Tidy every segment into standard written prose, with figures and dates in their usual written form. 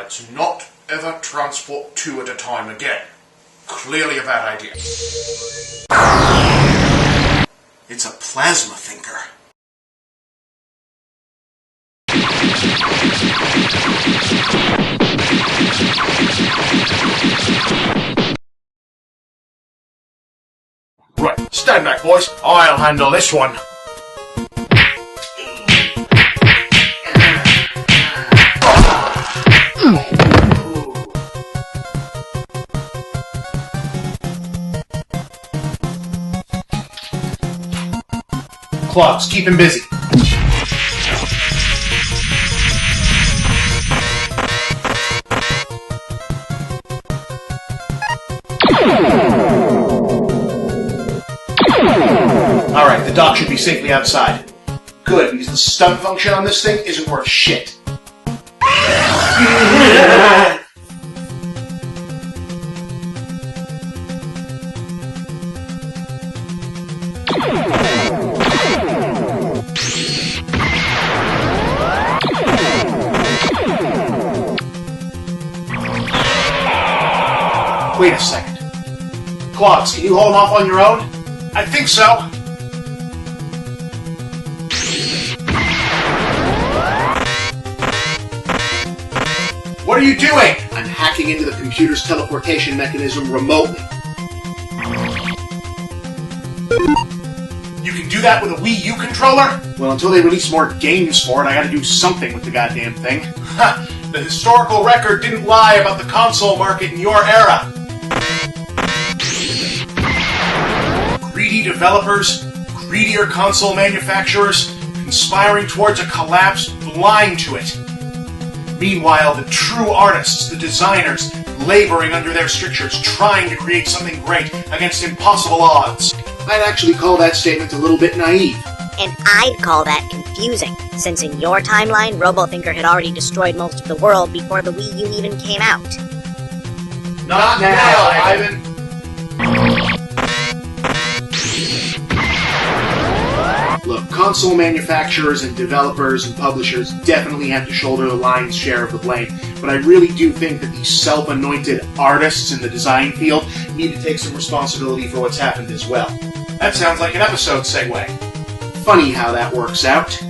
Let's not ever transport two at a time again. Clearly a bad idea. It's a plasma thinker. Right, stand back, boys. I'll handle this one. Clogs, keep him busy. Alright, the dock should be safely outside. Good, because the stun function on this thing isn't worth shit. Wait a second. Clogs, can you hold him off on your own? I think so. What are you doing? I'm hacking into the computer's teleportation mechanism remotely. You can do that with a Wii U controller? Well, until they release more games for it, I gotta do something with the goddamn thing. Ha! The historical record didn't lie about the console market in your era. Greedy developers, greedier console manufacturers, conspiring towards a collapse, blind to it. Meanwhile, the true artists, the designers, laboring under their strictures, trying to create something great against impossible odds. I'd actually call that statement a little bit naive. And I'd call that confusing, since in your timeline, OverThinker had already destroyed most of the world before the Wii U even came out. Not now, Ivan! Look, console manufacturers and developers and publishers definitely have to shoulder the lion's share of the blame, but I really do think that these self-anointed artists in the design field need to take some responsibility for what's happened as well. That sounds like an episode segue. Funny how that works out.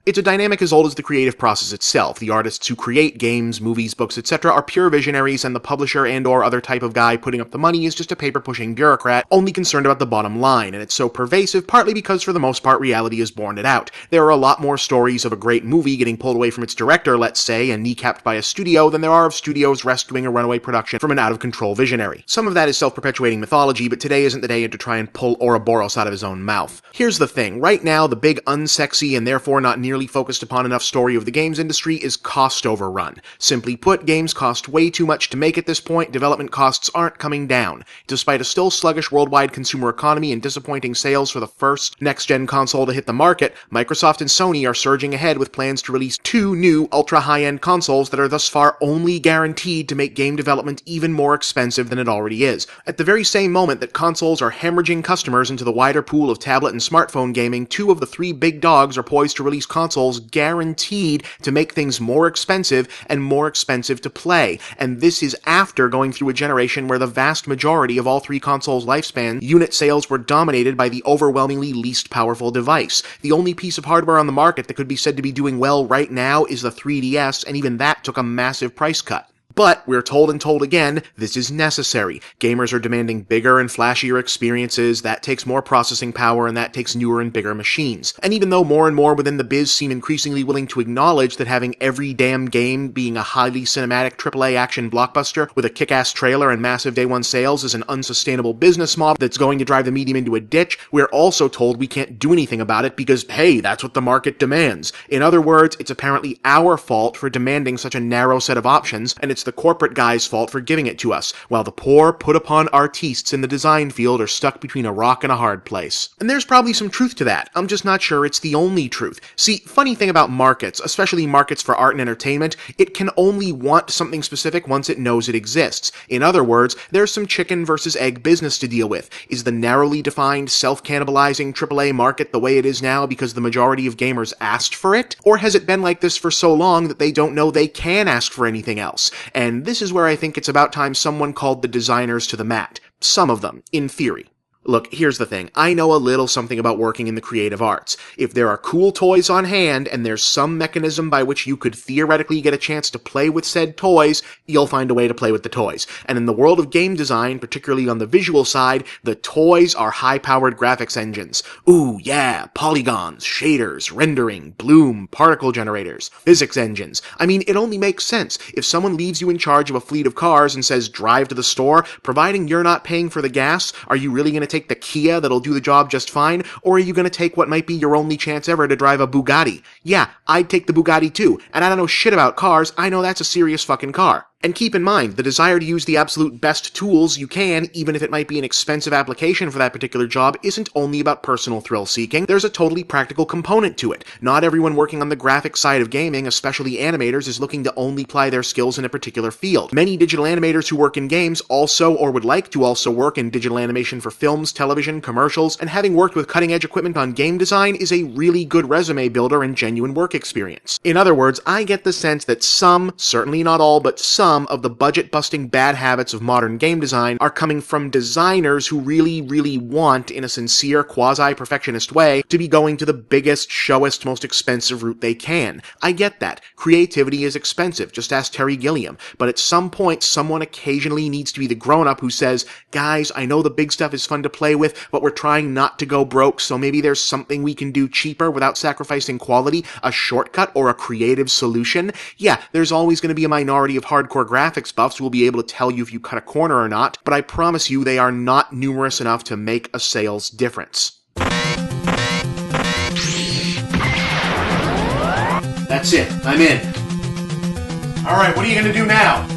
It's a dynamic as old as the creative process itself. The artists who create games, movies, books, etc. are pure visionaries, and the publisher and or other type of guy putting up the money is just a paper-pushing bureaucrat, only concerned about the bottom line, and it's so pervasive partly because for the most part reality has borne it out. There are a lot more stories of a great movie getting pulled away from its director, let's say, and kneecapped by a studio than there are of studios rescuing a runaway production from an out-of-control visionary. Some of that is self-perpetuating mythology, but today isn't the day to try and pull Ouroboros out of his own mouth. Here's the thing, right now the big unsexy and therefore not nearly focused upon enough story of the games industry is cost overrun. Simply put, games cost way too much to make at this point, development costs aren't coming down. Despite a still sluggish worldwide consumer economy and disappointing sales for the first next-gen console to hit the market, Microsoft and Sony are surging ahead with plans to release two new ultra-high-end consoles that are thus far only guaranteed to make game development even more expensive than it already is. At the very same moment that consoles are hemorrhaging customers into the wider pool of tablet and smartphone gaming, two of the three big dogs are poised to release consoles guaranteed to make things more expensive and more expensive to play. And this is after going through a generation where the vast majority of all three consoles' lifespan, unit sales were dominated by the overwhelmingly least powerful device. The only piece of hardware on the market that could be said to be doing well right now is the 3DS, and even that took a massive price cut. But we're told and told again, this is necessary. Gamers are demanding bigger and flashier experiences, that takes more processing power, and that takes newer and bigger machines. And even though more and more within the biz seem increasingly willing to acknowledge that having every damn game being a highly cinematic AAA action blockbuster with a kick-ass trailer and massive day one sales is an unsustainable business model that's going to drive the medium into a ditch, we're also told we can't do anything about it because, hey, that's what the market demands. In other words, it's apparently our fault for demanding such a narrow set of options, and it's the corporate guy's fault for giving it to us, while the poor, put-upon artistes in the design field are stuck between a rock and a hard place. And there's probably some truth to that. I'm just not sure it's the only truth. See, funny thing about markets, especially markets for art and entertainment, it can only want something specific once it knows it exists. In other words, there's some chicken versus egg business to deal with. Is the narrowly defined, self-cannibalizing AAA market the way it is now because the majority of gamers asked for it? Or has it been like this for so long that they don't know they can ask for anything else? And this is where I think it's about time someone called the designers to the mat. Some of them, in theory. Look, here's the thing. I know a little something about working in the creative arts. If there are cool toys on hand, and there's some mechanism by which you could theoretically get a chance to play with said toys, you'll find a way to play with the toys. And in the world of game design, particularly on the visual side, the toys are high-powered graphics engines. Ooh, yeah, polygons, shaders, rendering, bloom, particle generators, physics engines. I mean, it only makes sense. If someone leaves you in charge of a fleet of cars and says, drive to the store, providing you're not paying for the gas, are you really going to take the Kia that'll do the job just fine, or are you going to take what might be your only chance ever to drive a Bugatti? Yeah, I'd take the Bugatti too, and I don't know shit about cars, I know that's a serious fucking car. And keep in mind, the desire to use the absolute best tools you can, even if it might be an expensive application for that particular job, isn't only about personal thrill-seeking. There's a totally practical component to it. Not everyone working on the graphic side of gaming, especially animators, is looking to only ply their skills in a particular field. Many digital animators who work in games also, or would like to also work in digital animation for films, television, commercials, and having worked with cutting-edge equipment on game design is a really good resume builder and genuine work experience. In other words, I get the sense that some, certainly not all, but some of the budget-busting bad habits of modern game design are coming from designers who really want, in a sincere, quasi-perfectionist way, to be going to the biggest, showest, most expensive route they can. I get that. Creativity is expensive, just ask Terry Gilliam. But at some point, someone occasionally needs to be the grown-up who says, guys, I know the big stuff is fun to play with, but we're trying not to go broke, so maybe there's something we can do cheaper without sacrificing quality, a shortcut, or a creative solution. Yeah, there's always going to be a minority of hardcore graphics buffs who will be able to tell you if you cut a corner or not, but I promise you they are not numerous enough to make a sales difference. That's it. I'm in. Alright, what are you going to do now?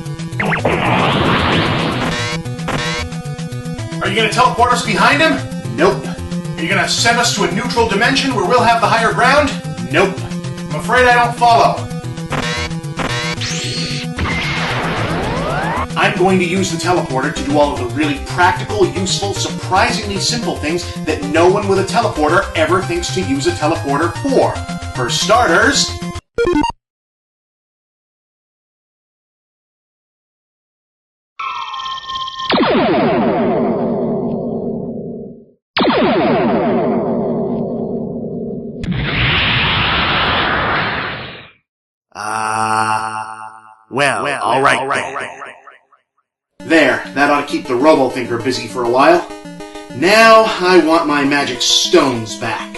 Are you going to teleport us behind him? Nope. Are you going to send us to a neutral dimension where we'll have the higher ground? Nope. I'm afraid I don't follow. I'm going to use the teleporter to do all of the really practical, useful, surprisingly simple things that no one with a teleporter ever thinks to use a teleporter for. For starters... Well, all right. There, that ought to keep the RoboThinker busy for a while. Now, I want my magic stones back.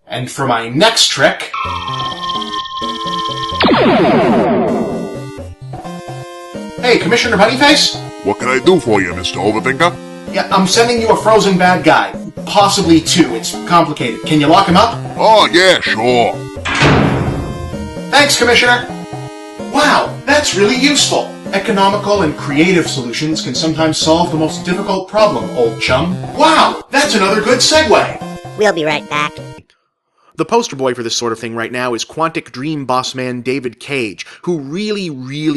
And for my next trick... Hey, Commissioner Bunnyface? What can I do for you, Mr. Overthinker? Yeah, I'm sending you a frozen bad guy. Possibly two. It's complicated. Can you lock him up? Oh, yeah, sure. Thanks, Commissioner. Wow, that's really useful. Economical and creative solutions can sometimes solve the most difficult problem, old chum. Wow, that's another good segue. We'll be right back. The poster boy for this sort of thing right now is Quantic Dream boss man David Cage, who really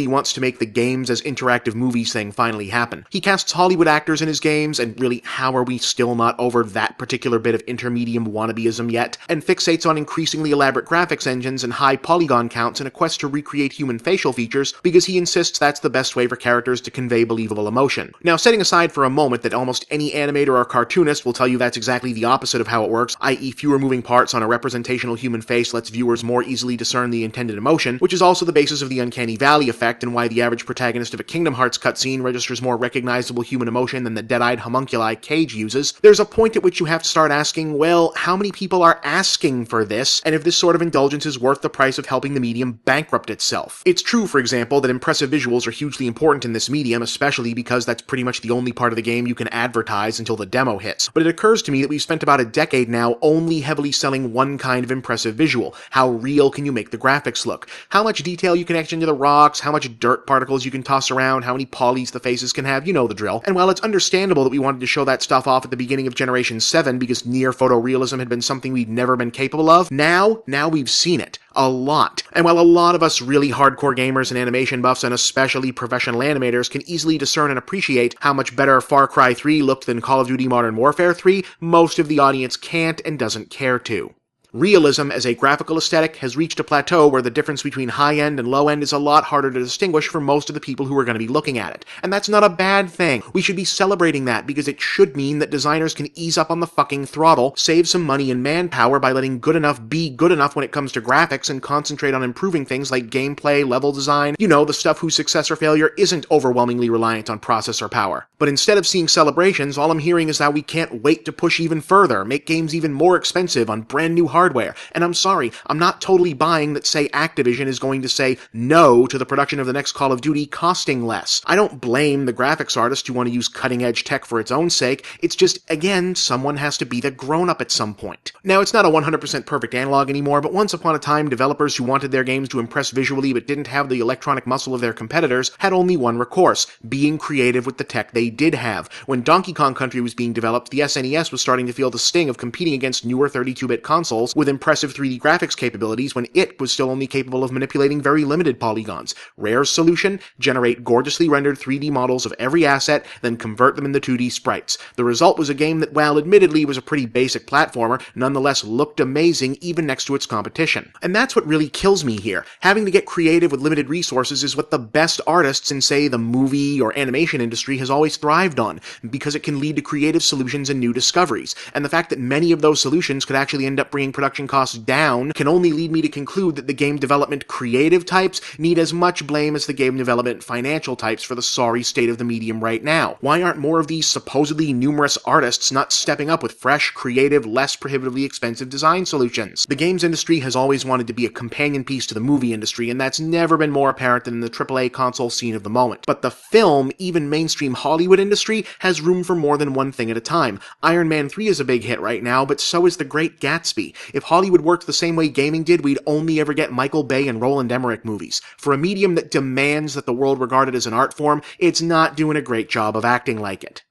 wants to make the games as interactive movies thing finally happen. He casts Hollywood actors in his games, and really, how are we still not over that particular bit of intermedium wannabeism yet? And fixates on increasingly elaborate graphics engines and high polygon counts in a quest to recreate human facial features because he insists that's the best way for characters to convey believable emotion. Now, setting aside for a moment that almost any animator or cartoonist will tell you that's exactly the opposite of how it works, i.e. fewer moving parts on a representational human face lets viewers more easily discern the intended emotion, which is also the basis of the Uncanny Valley effect and why the average protagonist of a Kingdom Hearts cutscene registers more recognizable human emotion than the dead-eyed homunculi Cage uses. There's a point at which you have to start asking, well, how many people are asking for this, and if this sort of indulgence is worth the price of helping the medium bankrupt itself. It's true, for example, that impressive visuals are hugely important in this medium, especially because that's pretty much the only part of the game you can advertise until the demo hits. But it occurs to me that we've spent about a decade now only heavily selling one kind of impressive visual. How real can you make the graphics look? How much detail you can etch into the rocks, how much dirt particles you can toss around, how many polys the faces can have, you know the drill. And while it's understandable that we wanted to show that stuff off at the beginning of Generation 7 because near photorealism had been something we'd never been capable of, now we've seen it. A lot. And while a lot of us really hardcore gamers and animation buffs and especially professional animators can easily discern and appreciate how much better Far Cry 3 looked than Call of Duty Modern Warfare 3, most of the audience can't and doesn't care to. Realism as a graphical aesthetic has reached a plateau where the difference between high-end and low-end is a lot harder to distinguish for most of the people who are going to be looking at it. And that's not a bad thing. We should be celebrating that because it should mean that designers can ease up on the fucking throttle, save some money and manpower by letting good enough be good enough when it comes to graphics and concentrate on improving things like gameplay, level design, you know, the stuff whose success or failure isn't overwhelmingly reliant on processor power. But instead of seeing celebrations, all I'm hearing is that we can't wait to push even further, make games even more expensive on brand new hardware. And I'm sorry, I'm not totally buying that, say, Activision is going to say no to the production of the next Call of Duty costing less. I don't blame the graphics artist who want to use cutting-edge tech for its own sake. It's just, again, someone has to be the grown-up at some point. Now, it's not a 100% perfect analog anymore, but once upon a time, developers who wanted their games to impress visually but didn't have the electronic muscle of their competitors had only one recourse: being creative with the tech they did have. When Donkey Kong Country was being developed, the SNES was starting to feel the sting of competing against newer 32-bit consoles with impressive 3D graphics capabilities when it was still only capable of manipulating very limited polygons. Rare's solution? Generate gorgeously rendered 3D models of every asset, then convert them into 2D sprites. The result was a game that, while admittedly was a pretty basic platformer, nonetheless looked amazing even next to its competition. And that's what really kills me here. Having to get creative with limited resources is what the best artists in, say, the movie or animation industry has always thrived on, because it can lead to creative solutions and new discoveries. And the fact that many of those solutions could actually end up bringing production costs down can only lead me to conclude that the game development creative types need as much blame as the game development financial types for the sorry state of the medium right now. Why aren't more of these supposedly numerous artists not stepping up with fresh, creative, less prohibitively expensive design solutions? The games industry has always wanted to be a companion piece to the movie industry, and that's never been more apparent than in the AAA console scene of the moment. But the film, even mainstream Hollywood industry, has room for more than one thing at a time. Iron Man 3 is a big hit right now, but so is The Great Gatsby. If Hollywood worked the same way gaming did, we'd only ever get Michael Bay and Roland Emmerich movies. For a medium that demands that the world regard it as an art form, it's not doing a great job of acting like it.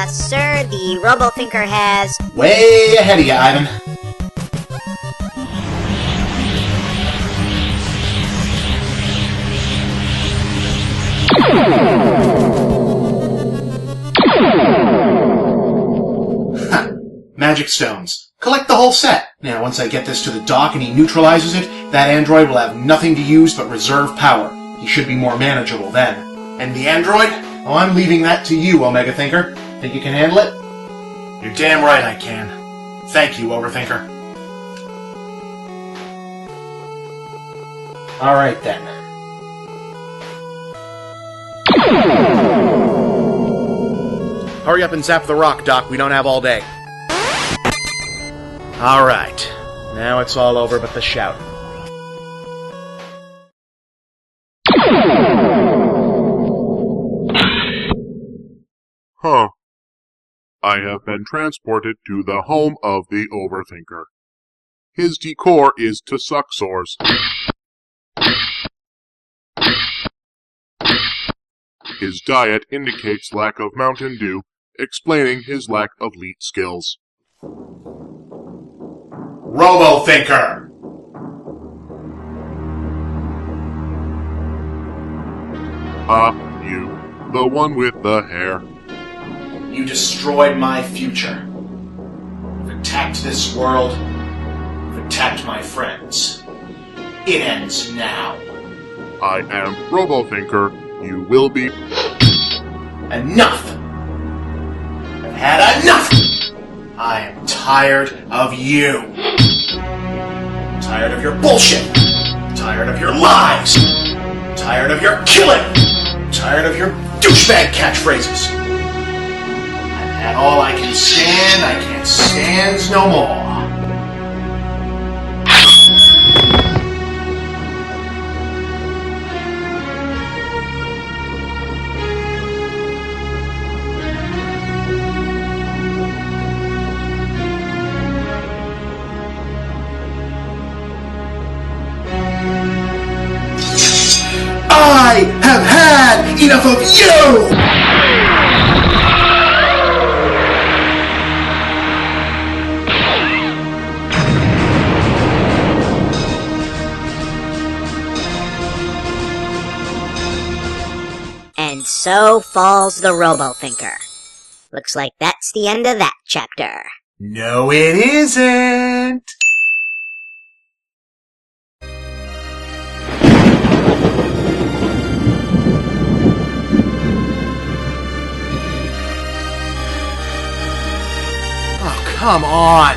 Sir, the RoboThinker has... Way ahead of you, Ivan. Magic stones. Collect the whole set. Now, once I get this to the dock and he neutralizes it, that android will have nothing to use but reserve power. He should be more manageable then. And the android? Oh, I'm leaving that to you, Omega Thinker. Think you can handle it? You're damn right I can. Thank you, Overthinker. Alright then. Hurry up and zap the rock, Doc. We don't have all day. Alright. Now it's all over but the shout. Huh. I have been transported to the home of the Overthinker. His decor is to suck sores. His diet indicates lack of Mountain Dew, explaining his lack of leet skills. RoboThinker! You, the one with the hair. You destroyed my future. You've attacked this world. You've attacked my friends. It ends now. I am RoboThinker. You will be... Enough! I've had enough! I am tired of you. I'm tired of your bullshit. I'm tired of your lies. I'm tired of your killing. I'm tired of your douchebag catchphrases. I've had all I can stand. I can't stand no more. I have had enough of you! And so falls the RoboThinker. Looks like that's the end of that chapter. No, it isn't! Oh, come on!